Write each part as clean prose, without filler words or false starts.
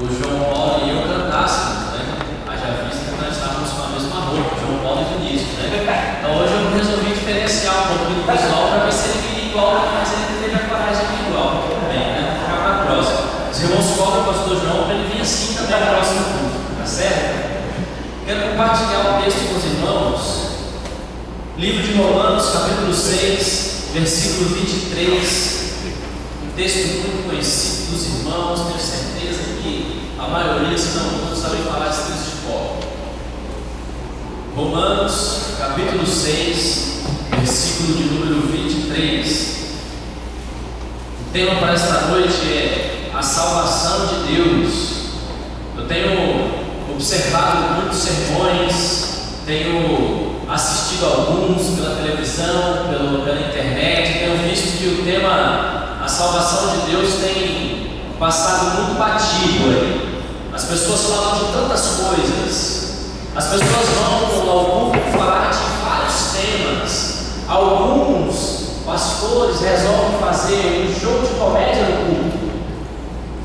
o João Paulo e eu cantássemos, né? Haja vista que nós estávamos com a mesma roupa, João Paulo e Vinícius, né? Então hoje eu resolvi diferenciar um pouco do visual para ver se ele viria igual, mas ele teve a coragem de vir igual. Tudo bem, né? Vou ficar para a próxima. Os irmãos cobram o pastor João para ele vir assim também na próxima culto, tá certo? Quero compartilhar o texto com os irmãos. Livro de Romanos, capítulo 6, versículo 23. Um texto muito conhecido dos irmãos, tenho certeza que a maioria, se não todos, sabem falar esse texto de cor. Romanos, capítulo 6, versículo de número 23. O tema para esta noite é a salvação de Deus. Eu tenho observado muitos sermões, tenho assistido alguns pela televisão, pela internet, tenho visto que o tema a salvação de Deus tem passado muito batido aí. As pessoas falam de tantas coisas, as pessoas vão ao público falar de vários temas. Alguns pastores resolvem fazer um show de comédia no culto,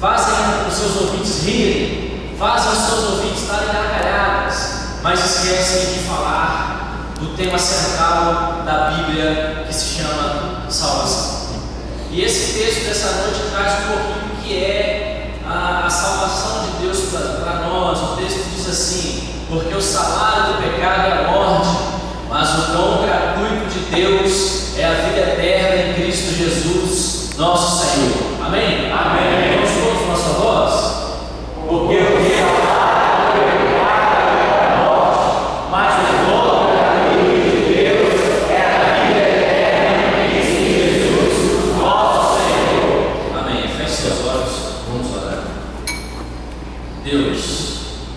fazem os seus ouvintes rirem, fazem os seus ouvintes estarem gargalhadas, mas esquecem de falar do tema central da Bíblia, que se chama salvação. E esse texto dessa noite traz um pouquinho do que é a salvação de Deus para nós. O texto diz assim: porque o salário do pecado é a morte, mas o dom gratuito de Deus é a vida eterna em Cristo Jesus, nosso Senhor. Amém? Amém. Vamos todos com a sua voz? Porque o salário do pecado é a morte, mas o dom gratuito de Deus é a vida eterna em Cristo Jesus, nosso Senhor. Amém. Feche seus olhos, vamos orar. Deus,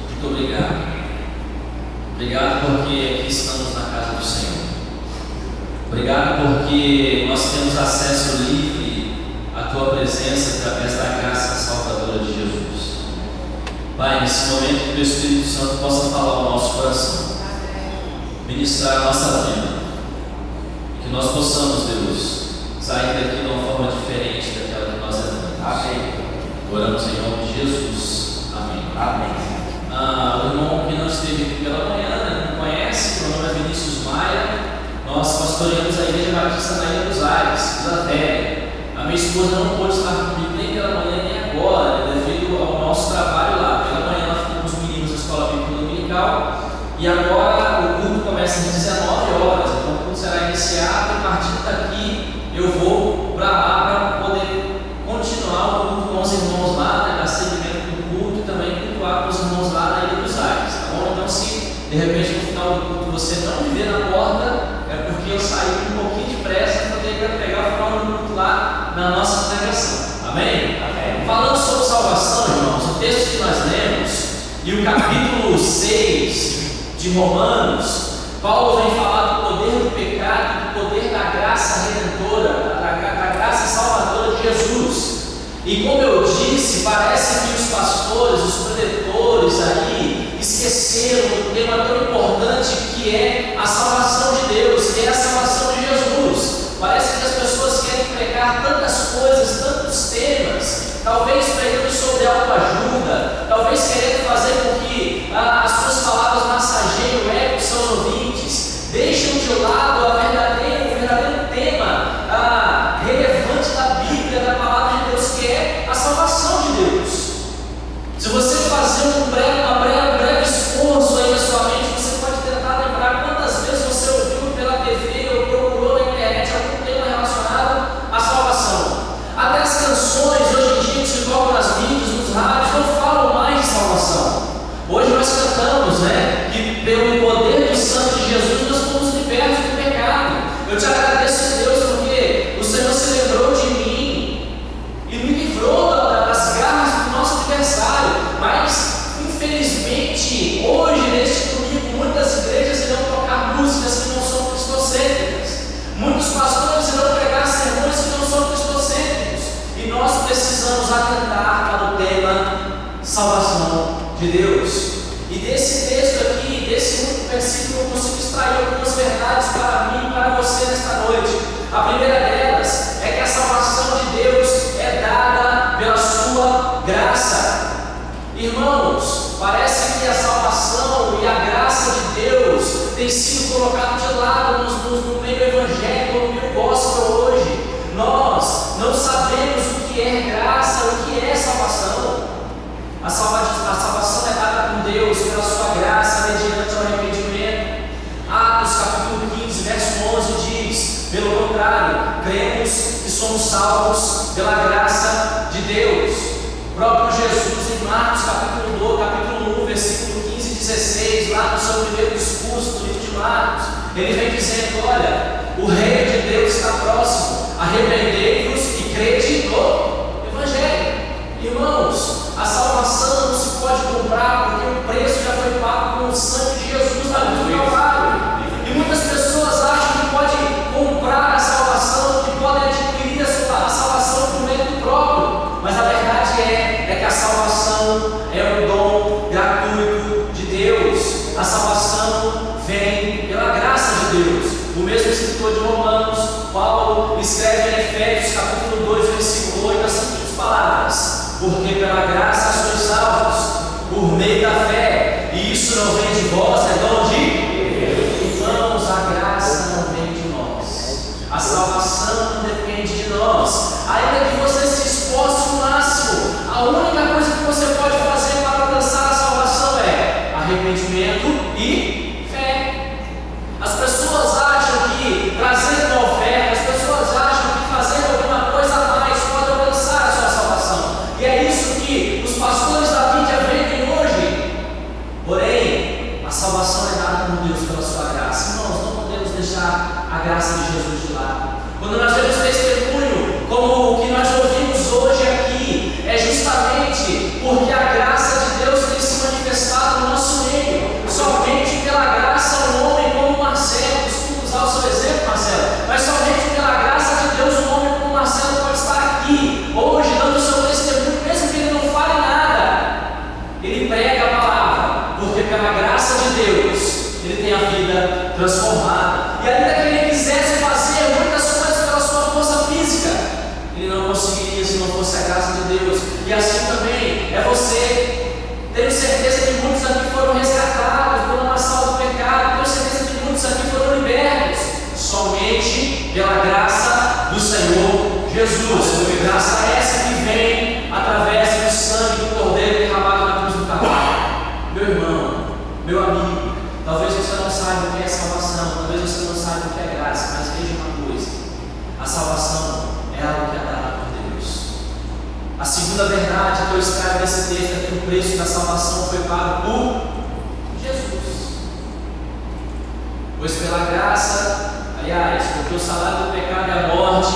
muito obrigado. Obrigado porque aqui estamos na casa do Senhor. Obrigado porque nós temos acesso livre à Tua presença através da graça salvadora de Jesus. Pai, nesse momento que o Espírito Santo possa falar ao nosso coração, ministrar a nossa vida, que nós possamos, Deus, sair daqui de uma forma diferente daquela que nós entramos. Amém. Oramos em nome de Jesus. Amém. Amém. O irmão que não esteve aqui pela manhã, não conhece, meu nome é Vinícius Maia. Nós pastoreamos a Igreja Batista na Ilha dos Ares, Vila Velha. A minha esposa não pôde estar comigo nem pela manhã nem agora, devido ao nosso trabalho lá. Pela manhã ela ficou com os meninos da Escola Bíblica Dominical e agora o culto começa às 19 horas. Então o culto será iniciado e a partir daqui eu vou para lá para poder continuar o culto com os irmãos lá, né, dar seguimento do culto e também cultuar com os irmãos lá na Ilha dos Ares, tá bom? Então se de repente no final do culto você não me vê na porta, é porque eu saí um pouquinho de pressa para poder pegar o final do culto lá na nossa congregação. Amém? Amém? Falando sobre salvação, irmãos, o texto que nós lemos e o capítulo 6 de Romanos, Paulo vem falar do poder do pecado, do poder da graça redentora, da graça salvadora de Jesus. E como eu disse, parece que os pastores, os predetores aí esqueceram do tema tão importante que é a salvação de Deus, que é a salvação de Jesus. Parece que as pessoas querem pregar tantas coisas, tantos temas, talvez pregando sobre autoajuda, talvez querendo fazer com que as suas palavras massageiem o ego dos seus ouvintes, deixam de lado o verdadeiro tema relevante da Bíblia, da palavra de Deus, que é a salvação de Deus. Se você fazer um breve esforço aí na sua mente, você pode tentar lembrar quantas vezes você ouviu pela TV ou procurou na internet algum tema relacionado à salvação. Até as canções hoje em dia que se tocam nas mídias, nos rádios, não falam mais de salvação. Hoje nós cantamos, né, que pelo poder do sangue de Jesus nós fomos libertos do pecado. Eu te agradeço, Deus, porque o Senhor se lembrou de mim e me livrou das garras do nosso adversário. Mas, infelizmente, hoje, neste domingo, muitas igrejas irão tocar músicas que não são cristocêntricas. Muitos pastores irão pregar sermões que não são cristocêntricos. E nós precisamos atentar para o tema salvação de Deus. E desse texto aqui, desse único versículo, eu consigo extrair algumas verdades para mim e para você nesta noite. A primeira delas é que a salvação de Deus é dada pela sua graça. E parece que a salvação e a graça de Deus tem sido colocado de lado no meio evangélico, no meio gospel hoje. Nós não sabemos o que é graça, o que é salvação. A salvação é dada por Deus pela sua graça, mediante o arrependimento. Atos capítulo 15, verso 11 diz: pelo contrário, cremos que somos salvos pela graça de Deus. O próprio Jesus, em Marcos capítulo 1, versículo 15 e 16, lá no seu primeiro discurso do livro de Marcos, ele vem dizendo: olha, o reino de Deus está próximo, arrependei-vos e crede no Evangelho. Irmãos, a salvação não se pode comprar, porque o preço já foi pago com o sangue de Jesus na cruz do Calvário. E muitas pessoas acham que pode comprar a salvação, que podem adquirir a salvação por mérito próprio, mas a verdade é que a salvação é um dom gratuito de Deus. A salvação vem pela graça de Deus. O mesmo escritor de Romanos, Paulo, escreve em Efésios capítulo 2, versículo 8, as seguintes palavras: porque pela graça sois salvos, por meio da fé, e isso não vem de vós, é dom de Deus. Irmãos, a graça não vem de nós, a salvação não depende de nós. Ainda que você se esforce o máximo, a única coisa que você pode fazer para alcançar a salvação é arrependimento e fé. As pessoas acham que trazendo uma oferta, as pessoas acham que fazendo alguma coisa a mais pode alcançar a sua salvação. E é isso que os pastores da mídia vendem hoje. Porém, a salvação é dada por Deus pela sua graça. Irmãos, não podemos deixar a graça de Jesus de lado. Quando nós vemos testemunho como o que nós ouvimos hoje aqui, é justamente porque a graça de Deus tem se manifestado no nosso meio. Somente pela graça um homem como Marcelo, costumo usar o seu exemplo, Marcelo, mas somente pela graça de Deus um homem como Marcelo pode estar aqui hoje dando o seu testemunho, mesmo que ele não fale nada. Ele prega a palavra, porque pela graça de Deus ele tem a vida transformada. E ainda que ele quisesse fazer muitas coisas pela sua força física, ele não conseguiria se não fosse a graça de Deus. E assim também é você. Tenho certeza que muitos aqui foram resgatados pela maçã do pecado. Tenho certeza que muitos aqui foram libertos somente pela graça do Senhor Jesus. Graça essa que vem através do sangue do Cordeiro derramado na cruz do Calvário. Meu irmão, meu amigo, talvez você não saiba o que é salvação, talvez você não saiba o que é graça, mas veja uma coisa: a salvação é algo que é dado por Deus. A segunda verdade que eu extraio desse texto é que o preço da salvação foi pago por Jesus. Pois pela graça, aliás, porque o salário do pecado é a morte,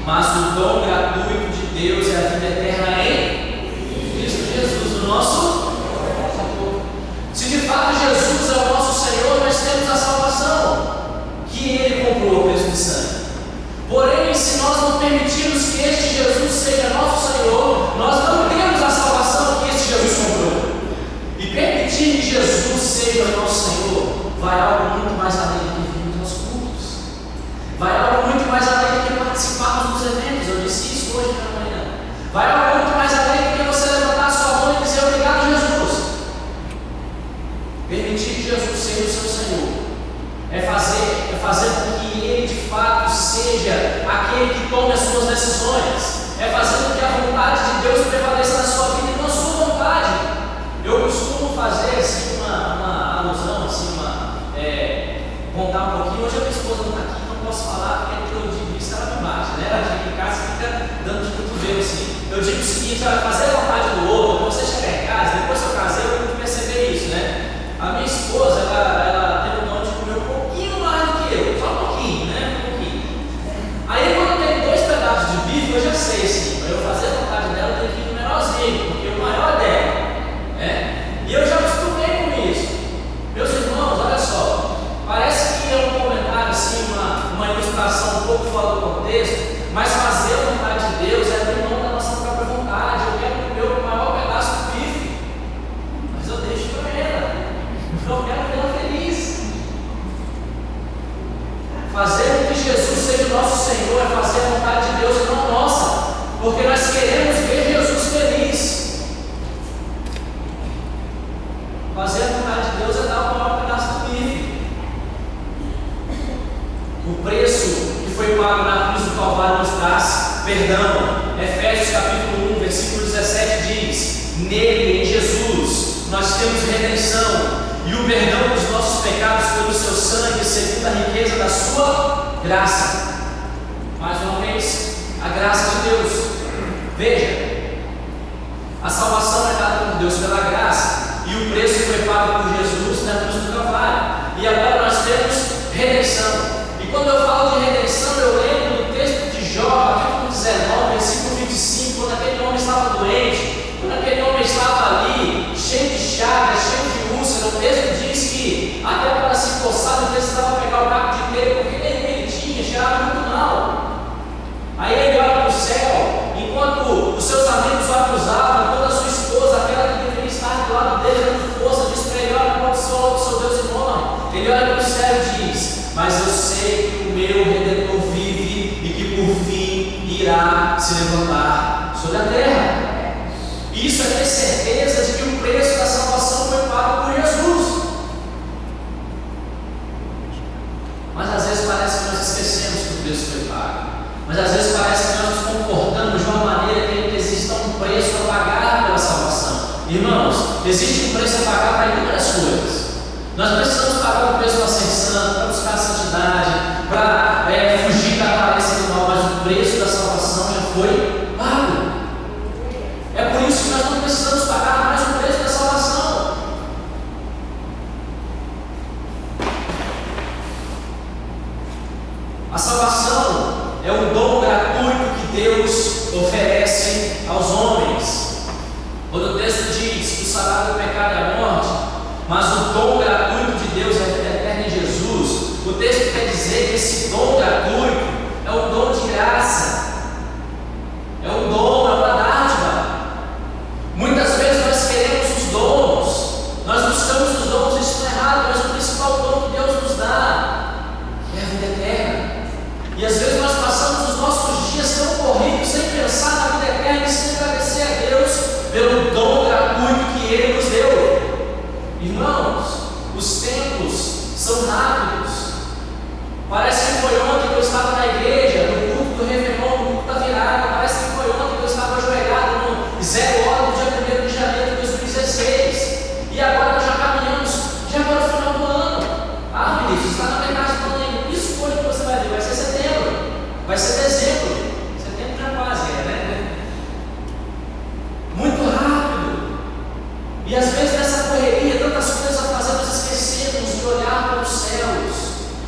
mas o dom gratuito de Deus é a vida eterna em Cristo Jesus, o nosso Salvador. Se de fato Jesus é o nosso Senhor, nós temos a salvação que Ele comprou a preço de sangue. Porém, se nós não permitirmos que este Jesus seja nosso Senhor, nós não temos a salvação que este Jesus comprou. E permitir que Jesus seja nosso Senhor vai algo muito mais além do que virmos aos cultos, vai algo muito mais além do que participarmos dos eventos. Eu disse isso hoje pela manhã. Vai algo muito mais além do que você levantar a sua mão e dizer obrigado, Jesus. Permitir que Jesus seja o seu Senhor é fazer com que Ele de fato seja aquele que tome as suas decisões, é fazer com que a vontade de Deus prevaleça na sua vida e não a sua vontade. Eu costumo fazer assim uma alusão, assim, contar um pouquinho. Hoje a minha esposa não está aqui, não posso falar, porque eu digo isso, ela me bate, né? Ela chega em casa e fica dando de cotovelo assim. Eu digo o Fazer a vontade de Deus é dar o maior pedaço do bife. O preço que foi pago na cruz do Calvário nos traz perdão. Efésios capítulo 1, versículo 17 diz: nele, em Jesus, nós temos redenção e o perdão dos nossos pecados pelo seu sangue, segundo a riqueza da sua graça. Mais uma vez, a graça de Deus. Veja, a salvação é dada por Deus pela graça e o preço foi pago por Jesus na cruz do Calvário. E agora nós temos redenção. E quando eu falo de redenção, eu lembro do texto de Jó, capítulo 19, versículo 25, quando aquele homem estava doente, quando aquele homem estava ali, cheio de chagas, cheio de úlcera. O texto diz que até para se coçar, ele precisava pegar o caco de telha, porque ele tinha, cheirava muito mal. Aí ele olha para o céu, enquanto os seus amigos o acusavam, enquanto a sua esposa, aquela que deveria estar do lado dele, dando força, diz para ele: olha, não amaldiçoa o seu Deus e morre. Ele olha para o céu e diz: mas eu sei que o meu Redentor vive e que por fim irá se levantar sobre a terra. Isso é ter certeza de que o preço da salvação foi pago por Jesus. Mas às vezes parece que nós esquecemos que o preço foi pago. Mas às vezes parece que nós nos comportamos de uma maneira que exista um preço a pagar pela salvação. Irmãos, existe um preço a pagar para inúmeras coisas. Nós precisamos pagar o preço para ser santo, para buscar a santidade, para fugir da aparência do mal, mas o preço da salvação já foi pago. É por isso que nós não precisamos pagar mais o preço da salvação. A salvação é um dom gratuito que Deus oferece aos homens. Quando o texto diz que o salário do pecado é a morte, mas o dom gratuito de Deus é a vida eterna em Jesus, o texto quer dizer que esse dom gratuito é um dom de graça, é um dom, é uma dádiva. Muitas vezes nós queremos os dons, nós buscamos os dons, isso não é errado, mas o principal dom que Deus nos dá é a vida eterna. E às vezes nós passamos os nossos dias tão corridos, sem pensar na vida eterna e sem agradecer a Deus pelo dom gratuito que Ele nos deu. Irmãos, os tempos são rápidos. Parece que foi ontem que eu estava na igreja, no culto do Réveillon, no culto da virada. Parece que foi ontem que eu estava ajoelhado no 0 hora do dia 1º de janeiro de 2016. E agora nós já caminhamos, já para o final do ano. Ah, Vinícius, está na metade do ano ainda. Escolha que você vai ver, vai ser setembro, vai ser dezembro. Setembro já quase né? Muito rápido. E às vezes nessa correria, tantas coisas a fazer, nós esquecemos de olhar para os céus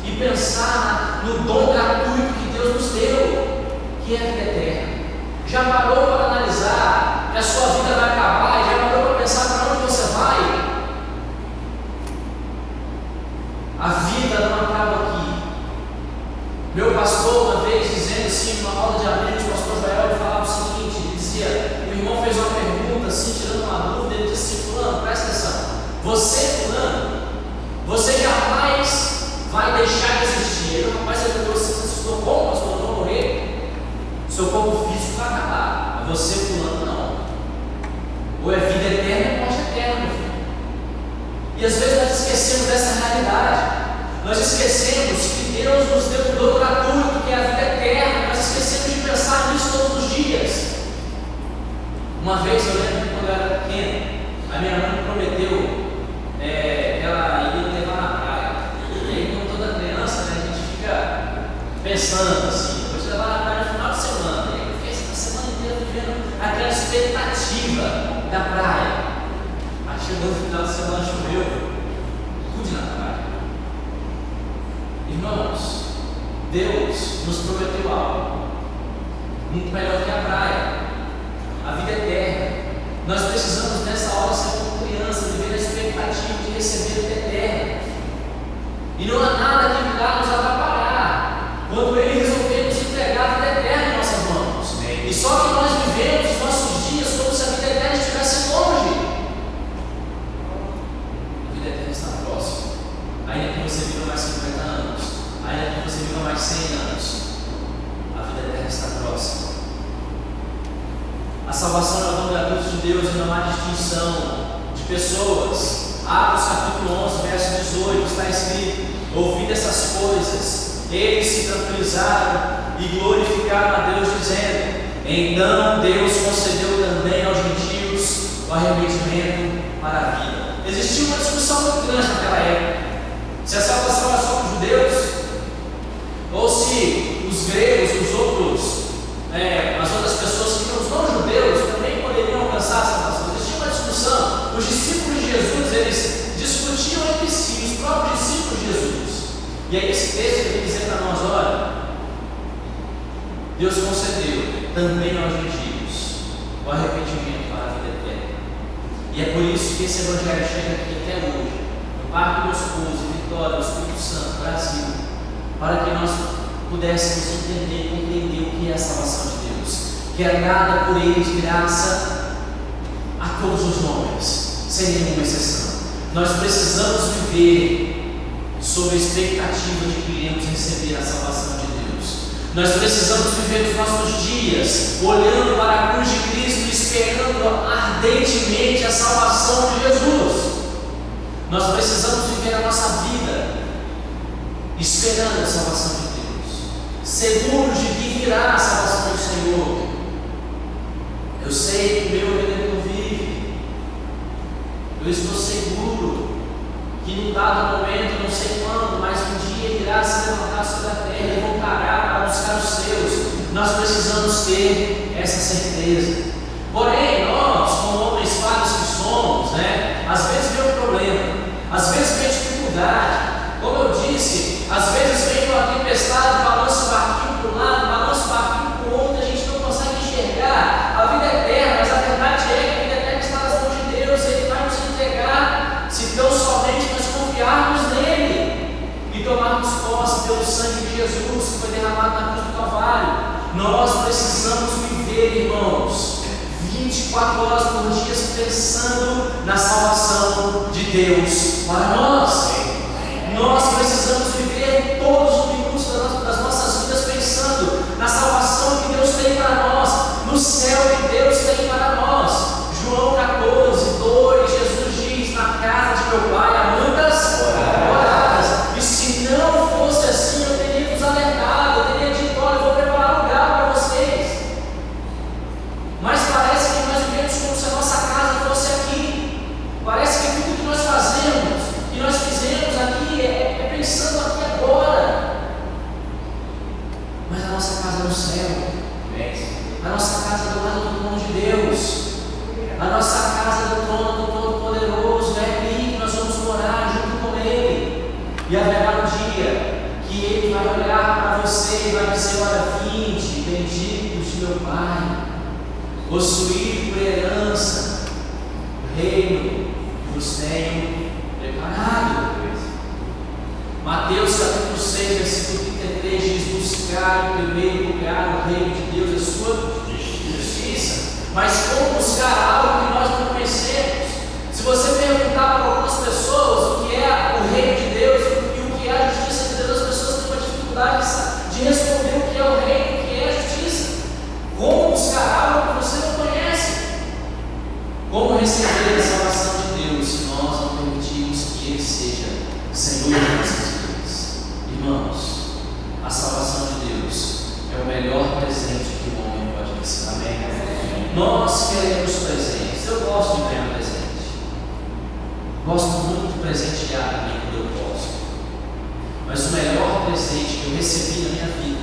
e pensar no dom gratuito que Deus nos deu, que é a vida eterna. Já parou para analisar que a sua vida vai acabar? E já parou para pensar para onde você vai? A vida não acaba aqui. Meu pastor, uma vez, dizendo assim, numa roda de amigos, o pastor Joel falava o seguinte: ele dizia, o irmão fez uma pergunta, assim, tirando uma dúvida, ele disse assim: fulano, presta atenção, você, fulano, você jamais vai deixar de existir. Ele, rapaz, você assustou, como, pastor, eu vou morrer? Seu corpo físico vai acabar, mas você, fulano, não. Ou é vida eterna ou morte eterna, meu filho. E às vezes nós esquecemos dessa realidade. Nós esquecemos que Deus nos deu um dom gratuito, que é a vida eterna. Nós esquecemos de pensar nisso todos os dias. Uma vez eu lembro que quando eu era pequeno, a minha mãe me prometeu que ela iria me levar na praia. E aí, como toda criança, né, a gente fica pensando assim: vou te levar na praia no final de semana. E aí eu fiquei a semana inteira vivendo aquela expectativa da praia. Aí chegou no final de semana, choveu, pude na praia. Irmãos, Deus nos prometeu algo muito melhor que a praia, a vida eterna. Nós precisamos nessa hora ser como criança, viver a expectativa de receber a vida eterna. E não há nada que virá nos atrapalhar quando Ele resolver nos entregar a vida eterna em nossas mãos. E só que nós vivemos os nossos dias como se a vida eterna estivesse longe. A vida eterna está próxima. Ainda que você viva mais 50 anos, ainda que você viva mais 100 anos, a vida eterna está próxima. A salvação é o dom gratuito de Deus e não há distinção de pessoas. Atos capítulo 11, verso 18, está escrito: ouvindo essas coisas, eles se tranquilizaram e glorificaram a Deus, dizendo: então Deus concedeu também aos gentios o arrependimento para a vida. Existia uma discussão muito grande naquela época, se a salvação era só para os judeus, ou se os gregos, os outros, as outras pessoas que não, os não-judeus, também poderiam alcançar a salvação. Existia uma discussão. Os discípulos de Jesus, eles discutiam entre si, os próprios discípulos de Jesus. E aí esse texto ele diz para nós: olha, Deus concedeu também aos gentios o arrependimento para a vida eterna. E é por isso que esse evangelho chega aqui até hoje, no Parque dos Pousos, Vitória, no Espírito Santo, Brasil, para que nós pudéssemos entender e compreender o que é a salvação de Deus, que é dada por Ele de graça a todos os homens, sem nenhuma exceção. Nós precisamos viver sob a expectativa de que iremos receber a salvação de Deus. Nós precisamos viver os nossos dias olhando para a cruz de Cristo, esperando ardentemente a salvação de Jesus. Nós precisamos viver a nossa vida esperando a salvação de Deus, seguros de que virá a salvação do Senhor. Eu sei que o meu Redentor vive. Eu estou seguro que num dado momento, não sei quando, mas um dia ele irá se levantar sobre a terra e voltará para buscar os seus. Nós precisamos ter essa certeza. Porém, nós, como homens falhos que somos, às vezes vem um problema, às vezes vem dificuldade. Como eu disse, às vezes vem uma tempestade, balança o barquinho para um lado, balança o barquinho para o outro, a gente não consegue enxergar a vida eterna, mas a verdade é que a vida eterna está nas mãos de Deus. Ele vai nos entregar, se tão somente nós confiarmos nele e tomarmos posse pelo sangue de Jesus que foi derramado na cruz do Calvário. Nós precisamos viver, irmãos, 24 horas por dia pensando na salvação de Deus para nós. Nós precisamos viver todos os minutos das nossas vidas pensando na salvação que Deus tem para nós, no céu que Deus tem para nós. João 14, 2, Jesus diz: na casa de meu pai há muitas moradas, e se não fosse assim eu teria vos alertado, eu teria dito: olha, eu vou preparar um lugar para vocês. Mas parece que nós vivemos como se a nossa casa fosse aqui. Parece que tudo que nós fazemos, que nós fizemos aqui é pensando aqui agora. Mas a nossa casa é no céu. A nossa casa é do lado do trono de Deus. A nossa casa é do trono do Todo-Poderoso. É ali que nós vamos morar junto com Ele. E haverá um dia que Ele vai olhar para você e vai dizer: olha, vinde, benditos de meu Pai, possuir por herança o reino que vos tenho preparado. Mateus capítulo 6, versículo 33 diz: buscar em primeiro lugar o reino de Deus e a sua justiça. Mas como buscar algo que nós não conhecemos? Se você perguntar para algumas pessoas o que é o reino de Deus e o que é a justiça de Deus, as pessoas têm uma dificuldade de responder o que é o reino e o que é a justiça. Como buscar algo que você não conhece? Como receber a salvação de Deus se nós não permitirmos que Ele seja Senhor de nossas vidas? Irmãos, a salvação de Deus é o melhor presente que o homem pode receber. Amém? Nós queremos presentes. Eu gosto de ganhar presente. Gosto muito de presentear também quando eu posso. Mas o melhor presente que eu recebi na minha vida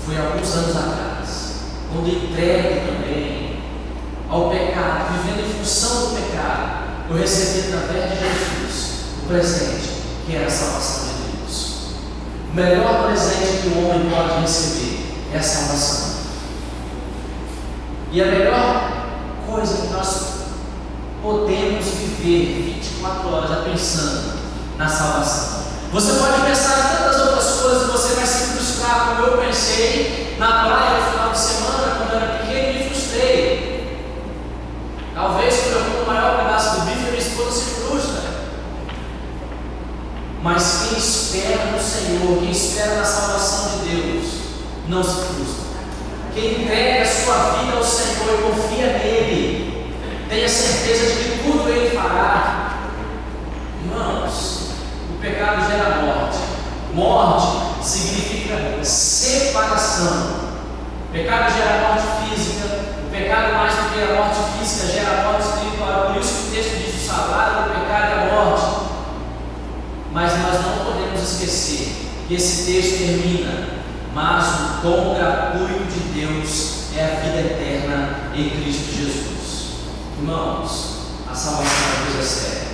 foi há alguns anos atrás, quando entregue também ao pecado, vivendo em função do pecado, eu recebi através de Jesus o presente que é a salvação de Deus. O melhor presente que o homem pode receber é a salvação. E a melhor coisa que nós podemos viver 24 horas é pensando na salvação. Você pode pensar em tantas outras coisas e você vai se frustrar, como eu pensei na praia no final de semana, quando eu era pequeno, e me frustrei. Talvez quando eu como o maior pedaço do bife, minha esposa se frustra. Mas quem espera no Senhor, quem espera na salvação de Deus, não se frustra. Quem entrega a sua vida ao Senhor e confia nele, tenha certeza de que tudo Ele fará. texto diz: o salário do pecado é a morte. Mas nós não podemos esquecer que esse texto termina: mas o dom gratuito de Deus é a vida eterna em Cristo Jesus. Irmãos, a salvação é uma coisa séria.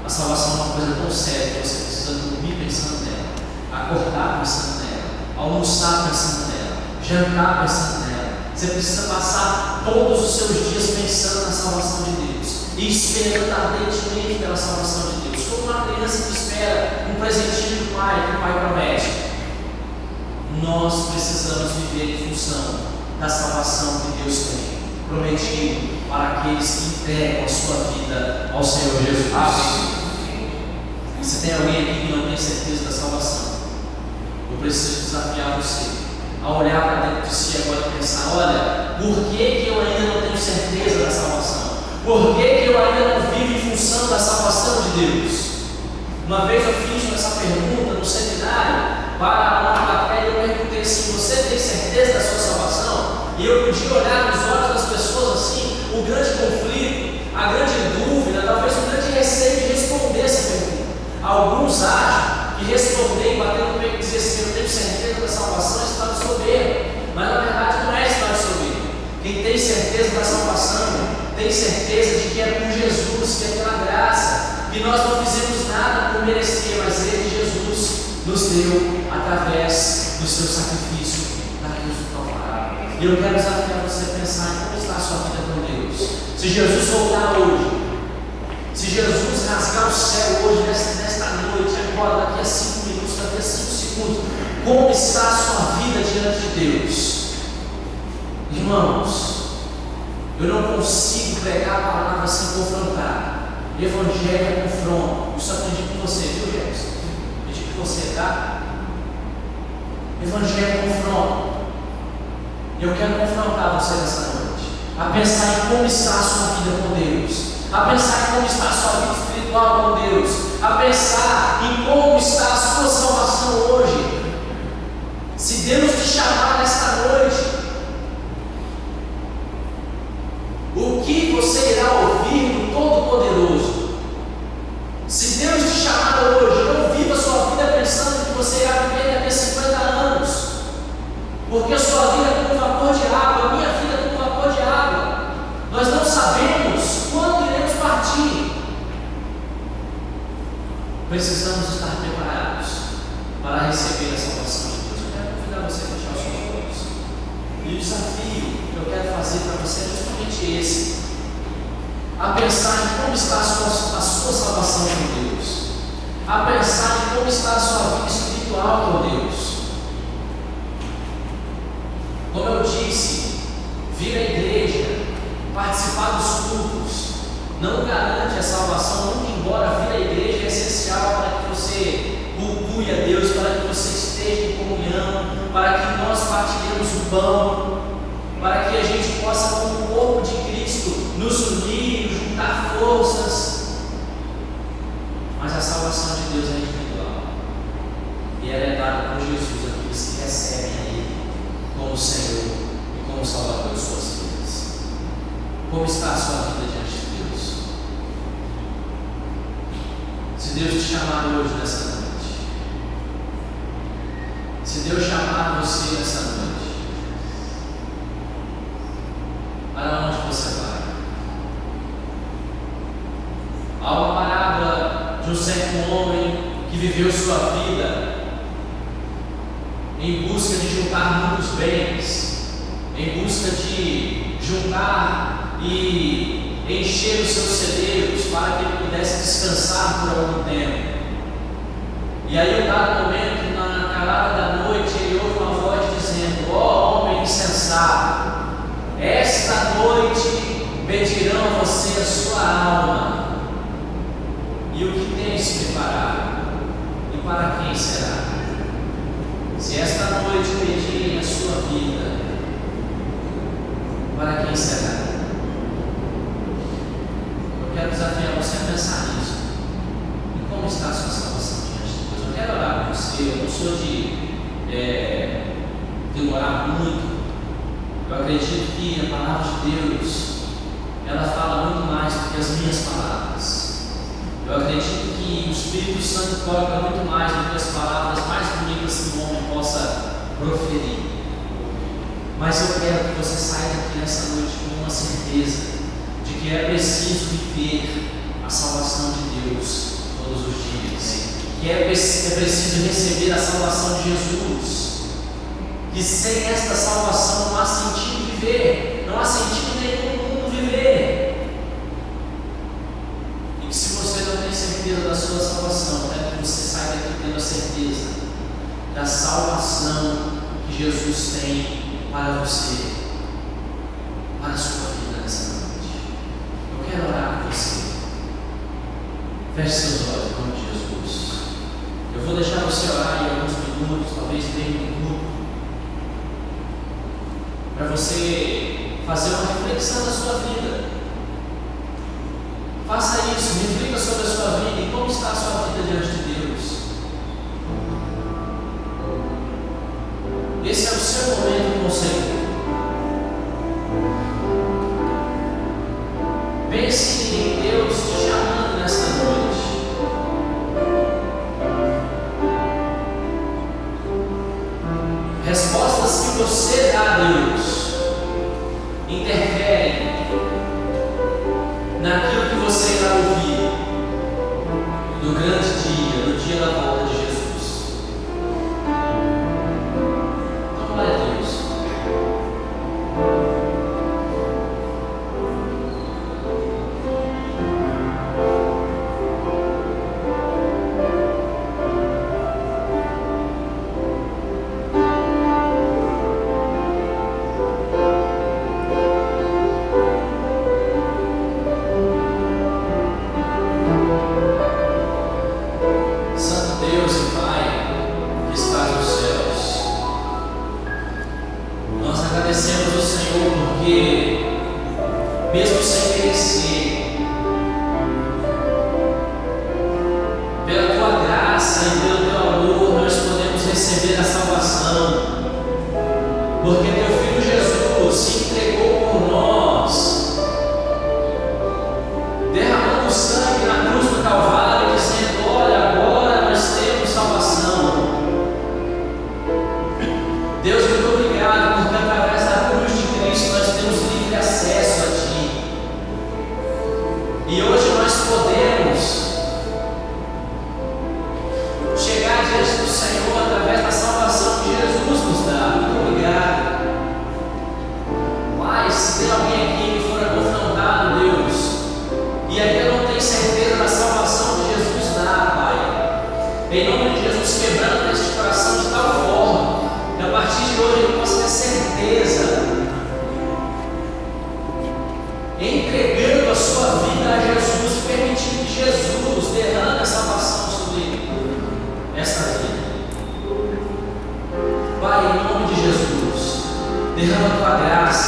A salvação é uma coisa tão séria que você precisa dormir pensando nela, acordar pensando nela, almoçar pensando nela, jantar pensando nela. Você precisa passar todos os seus dias pensando na salvação de Deus e esperando ardentemente pela salvação de Deus, como uma criança que espera um presentinho do pai, que o pai promete. Nós precisamos viver em função da salvação que Deus tem prometido para aqueles que entregam a sua vida ao Senhor Jesus. Amém. Se tem alguém aqui que não tem certeza da salvação, eu preciso desafiar você a olhar para dentro de si agora e pensar: olha, por que eu ainda não tenho certeza da salvação? Por que eu ainda não vivo em função da salvação de Deus? Uma vez eu fiz essa pergunta no seminário para uma plateia e eu perguntei assim: você tem certeza da sua salvação? E eu podia olhar nos olhos das pessoas assim, o grande conflito, a grande dúvida, talvez o grande receio de responder essa pergunta. Alguns acham que responder e bater no peito e dizer assim: eu tenho certeza da salvação, é estado de soberba. Mas na verdade não é estado de soberba. Quem tem certeza da salvação tem certeza de que é por Jesus, que é pela graça, que nós não fizemos nada por merecer, mas Ele, Jesus, nos deu através do seu sacrifício na cruz do Calvário. E eu quero desafiar você a pensar em como está a sua vida com Deus. Se Jesus voltar hoje, se Jesus rasgar o céu hoje, nesta noite, agora, daqui a 5 minutos, daqui a 5 segundos, como está a sua vida diante de Deus? Irmãos, eu não consigo pregar a palavra sem confrontar. Evangelho é confronto. Isso aprendi com você, viu, Jefferson? Aprendi com você, tá? Evangelho é confronto. E eu quero confrontar você nessa noite a pensar em como está a sua vida com Deus, a pensar em como está a sua vida espiritual com Deus, a pensar em como está a sua salvação hoje. Se Deus te chamar nesta noite, o que você irá ouvir do Todo-Poderoso? Se Deus te chamar hoje, não viva a sua vida pensando que você irá viver daqui a 50 anos, porque a sua vida é como um vapor de água, a minha vida é como um vapor de água. Nós não sabemos quando iremos partir. Precisamos estar preparados para receber a salvação de Deus. Eu quero convidar você a fechar os seus olhos. E o desafio que eu quero fazer para você é justamente esse: a pensar em como está a sua salvação com Deus, a pensar em como está a sua vida espiritual com Deus. Como eu disse, vir à igreja, participar dos cultos, não garante a salvação, nunca, embora vir à igreja é essencial para que você cultue a Deus, para que você esteja em comunhão, para que nós partilhemos o pão, para que a gente possa, como o corpo de Cristo, nos unir, juntar forças. Mas a salvação de Deus é individual, e ela é dada por Jesus àqueles que recebem a Ele como Senhor e como Salvador de suas vidas. Como está a sua vida diante de Deus? Se Deus te chamar hoje nessa noite, se Deus chamar você nessa noite, para onde você vai? Há uma parábola de um certo homem que viveu sua vida em busca de juntar muitos bens, em busca de juntar e encher os seus celeiros para que ele pudesse descansar por algum tempo. E aí, em dado momento, na calada da noite, ele ouve uma voz dizendo: ó homem insensato, esta noite pedirão a você a sua alma, e o que tens preparado, e para quem será? Se esta noite pedirem a sua vida, para quem será? Eu quero desafiar você a pensar nisso. E como está a sua salvação diante de Deus? Eu quero orar por você. Eu não sou de demorar muito. Eu acredito que a palavra de Deus, ela fala muito mais mais do que as minhas palavras. Eu acredito que o Espírito Santo toca muito mais do que as palavras mais bonitas que o homem possa proferir. Mas eu quero que você saia daqui nessa noite com uma certeza de que é preciso viver a salvação de Deus todos os dias, que é preciso receber a salvação de Jesus, que sem esta salvação não há sentido viver, não há sentido nenhum viver. E que se você não tem certeza da sua salvação, é que você saia daqui tendo a certeza da salvação que Jesus tem para você, para a sua vida nessa noite. Eu quero orar por você. Feche seus olhos em nome de Jesus. Eu vou deixar você orar em alguns minutos, talvez meio minuto, para você fazer uma reflexão da sua vida. Faça isso, reflita sobre a sua vida e como está a sua vida diante de Deus. Esse é o seu momento com o Senhor. Pense em Deus te chamando nesta noite. Respostas que você dá a Deus interferem naquilo que você irá ouvir no grande dia, no dia da volta de Jesus. Então, glória a Deus. Derrama a tua graça.